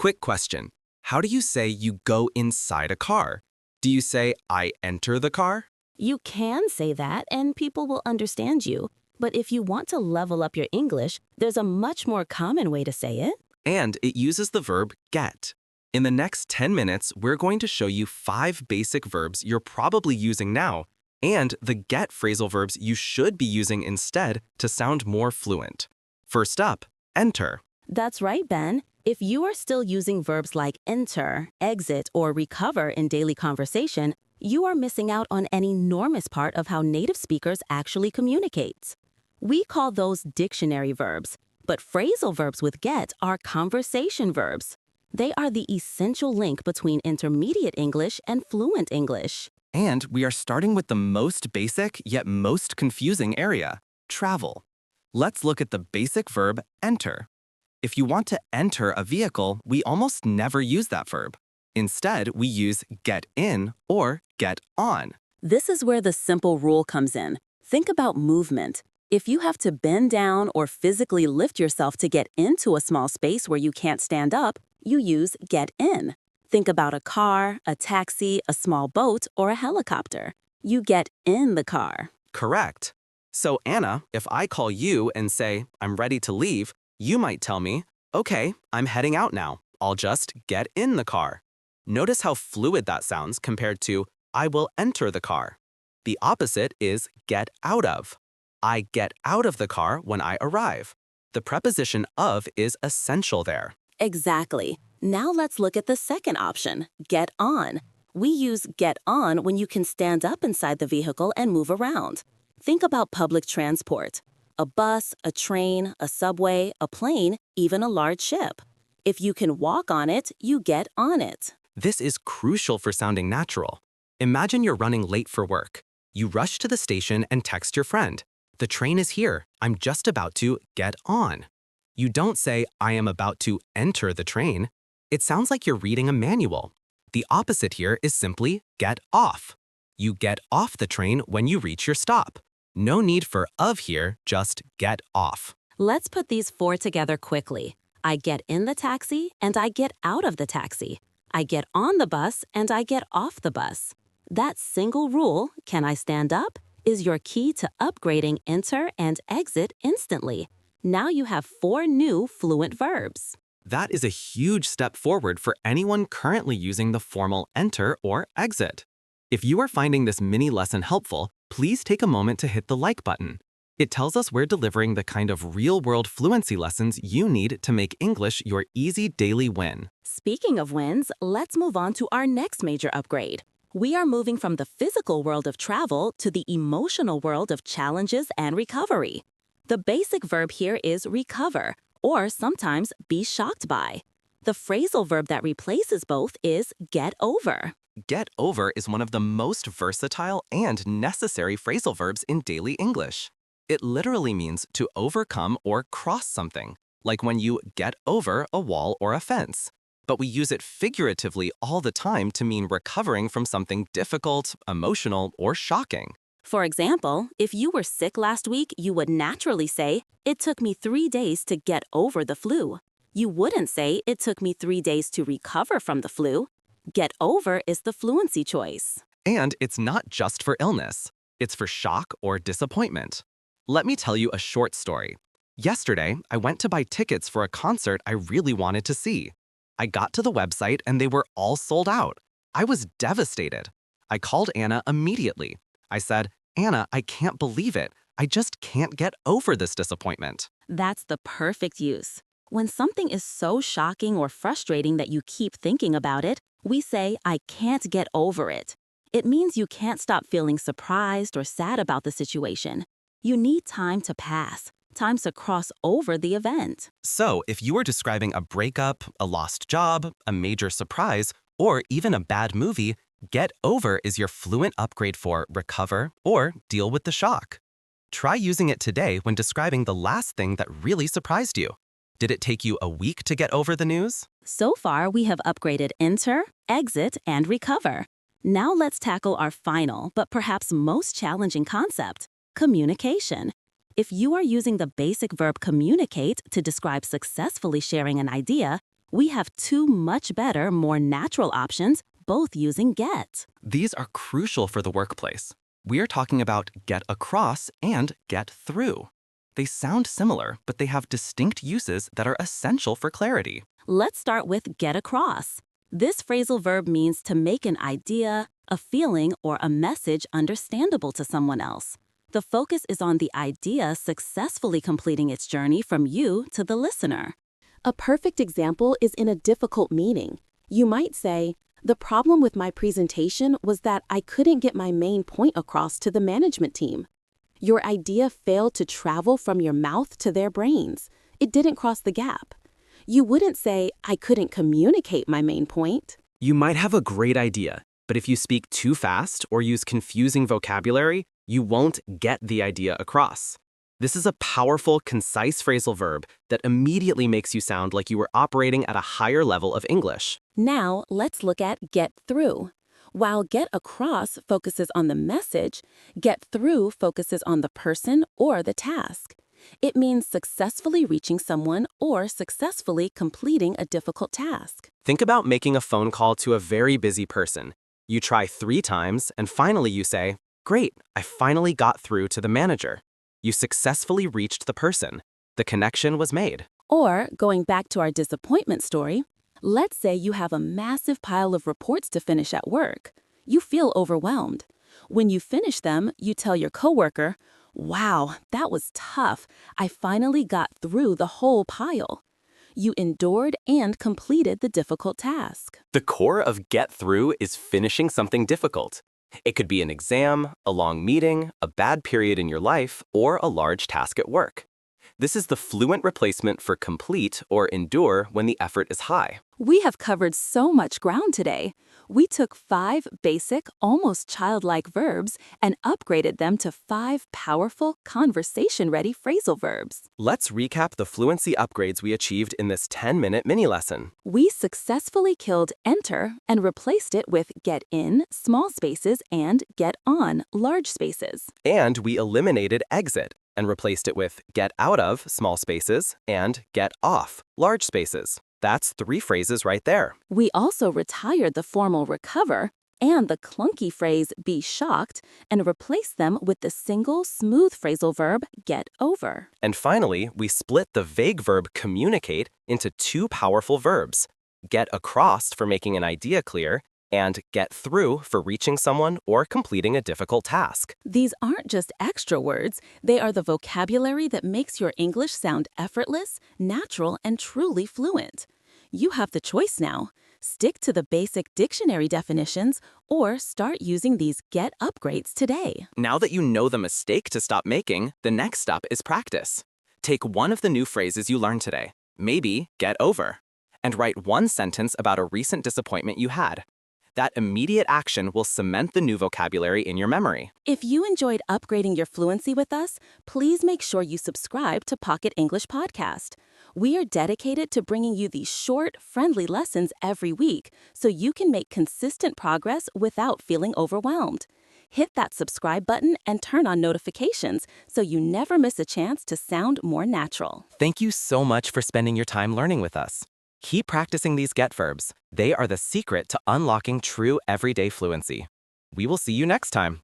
Quick question. How do you say you go inside a car? Do you say, I enter the car? You can say that and people will understand you. But if you want to level up your English, there's a much more common way to say it. And it uses the verb get. In the next 10 minutes, we're going to show you 5 basic verbs you're probably using now, and the get phrasal verbs you should be using instead to sound more fluent. First up, enter. That's right, Ben. If you are still using verbs like enter, exit, or recover in daily conversation, you are missing out on an enormous part of how native speakers actually communicate. We call those dictionary verbs, but phrasal verbs with get are conversation verbs. They are the essential link between intermediate English and fluent English. And we are starting with the most basic yet most confusing area, travel. Let's look at the basic verb enter. If you want to enter a vehicle, we almost never use that verb. Instead, we use get in or get on. This is where the simple rule comes in. Think about movement. If you have to bend down or physically lift yourself to get into a small space where you can't stand up, you use get in. Think about a car, a taxi, a small boat, or a helicopter. You get in the car. Correct. So Anna, if I call you and say, I'm ready to leave, you might tell me, okay, I'm heading out now. I'll just get in the car. Notice how fluid that sounds compared to, I will enter the car. The opposite is get out of. I get out of the car when I arrive. The preposition of is essential there. Exactly. Now let's look at the second option, get on. We use get on when you can stand up inside the vehicle and move around. Think about public transport. A bus, a train, a subway, a plane, even a large ship. If you can walk on it, you get on it. This is crucial for sounding natural. Imagine you're running late for work. You rush to the station and text your friend. The train is here. I'm just about to get on. You don't say, I am about to enter the train. It sounds like you're reading a manual. The opposite here is simply get off. You get off the train when you reach your stop. No need for of here, just get off. Let's put these 4 together quickly. I get in the taxi and I get out of the taxi. I get on the bus and I get off the bus. That single rule, can I stand up, is your key to upgrading enter and exit instantly. Now you have 4 new fluent verbs. That is a huge step forward for anyone currently using the formal enter or exit. If you are finding this mini lesson helpful, please take a moment to hit the like button. It tells us we're delivering the kind of real-world fluency lessons you need to make English your easy daily win. Speaking of wins, let's move on to our next major upgrade. We are moving from the physical world of travel to the emotional world of challenges and recovery. The basic verb here is recover, or sometimes be shocked by. The phrasal verb that replaces both is get over. Get over is one of the most versatile and necessary phrasal verbs in daily English. It literally means to overcome or cross something, like when you get over a wall or a fence. But we use it figuratively all the time to mean recovering from something difficult, emotional, or shocking. For example, if you were sick last week, you would naturally say, it took me 3 days to get over the flu. You wouldn't say, it took me 3 days to recover from the flu. Get over is the fluency choice. And it's not just for illness. It's for shock or disappointment. Let me tell you a short story. Yesterday, I went to buy tickets for a concert I really wanted to see. I got to the website and they were all sold out. I was devastated. I called Anna immediately. I said, Anna, I can't believe it. I just can't get over this disappointment. That's the perfect use. When something is so shocking or frustrating that you keep thinking about it, we say, I can't get over it. It means you can't stop feeling surprised or sad about the situation. You need time to pass, time to cross over the event. So, if you are describing a breakup, a lost job, a major surprise, or even a bad movie, get over is your fluent upgrade for recover or deal with the shock. Try using it today when describing the last thing that really surprised you. Did it take you a week to get over the news? So far, we have upgraded enter, exit, and recover. Now let's tackle our final, but perhaps most challenging concept, communication. If you are using the basic verb communicate to describe successfully sharing an idea, We have two much better, more natural options, both using get. These are crucial for the workplace. We are talking about get across and get through. They sound similar, but they have distinct uses that are essential for clarity. Let's start with get across. This phrasal verb means to make an idea, a feeling, or a message understandable to someone else. The focus is on the idea successfully completing its journey from you to the listener. A perfect example is in a difficult meeting. You might say, "The problem with my presentation was that I couldn't get my main point across to the management team." Your idea failed to travel from your mouth to their brains. It didn't cross the gap. You wouldn't say, "I couldn't communicate my main point." You might have a great idea, but if you speak too fast or use confusing vocabulary, you won't get the idea across. This is a powerful, concise phrasal verb that immediately makes you sound like you were operating at a higher level of English. Now, let's look at get through. While get across focuses on the message, get through focuses on the person or the task. It means successfully reaching someone or successfully completing a difficult task. Think about making a phone call to a very busy person. You try 3 times, and finally you say, "Great, I finally got through to the manager." You successfully reached the person. The connection was made. Or, going back to our disappointment story, let's say you have a massive pile of reports to finish at work. You feel overwhelmed. When you finish them, you tell your coworker, "Wow, that was tough. I finally got through the whole pile." You endured and completed the difficult task. The core of get through is finishing something difficult. It could be an exam, a long meeting, a bad period in your life, or a large task at work. This is the fluent replacement for complete or endure when the effort is high. We have covered so much ground today. We took 5 basic, almost childlike verbs and upgraded them to 5 powerful, conversation-ready phrasal verbs. Let's recap the fluency upgrades we achieved in this 10-minute mini lesson. We successfully killed enter and replaced it with get in, small spaces, and get on, large spaces. And we eliminated exit and replaced it with get out of, small spaces, and get off, large spaces. That's 3 phrases right there. We also retired the formal recover and the clunky phrase be shocked and replaced them with the single, smooth phrasal verb get over. And finally, we split the vague verb communicate into 2 powerful verbs, get across for making an idea clear, and get through for reaching someone or completing a difficult task. These aren't just extra words, they are the vocabulary that makes your English sound effortless, natural, and truly fluent. You have the choice now. Stick to the basic dictionary definitions or start using these get upgrades today. Now that you know the mistake to stop making, the next step is practice. Take one of the new phrases you learned today, maybe get over, and write one sentence about a recent disappointment you had. That immediate action will cement the new vocabulary in your memory. If you enjoyed upgrading your fluency with us, please make sure you subscribe to Pocket English Podcast. We are dedicated to bringing you these short, friendly lessons every week so you can make consistent progress without feeling overwhelmed. Hit that subscribe button and turn on notifications so you never miss a chance to sound more natural. Thank you so much for spending your time learning with us. Keep practicing these get verbs. They are the secret to unlocking true everyday fluency. We will see you next time.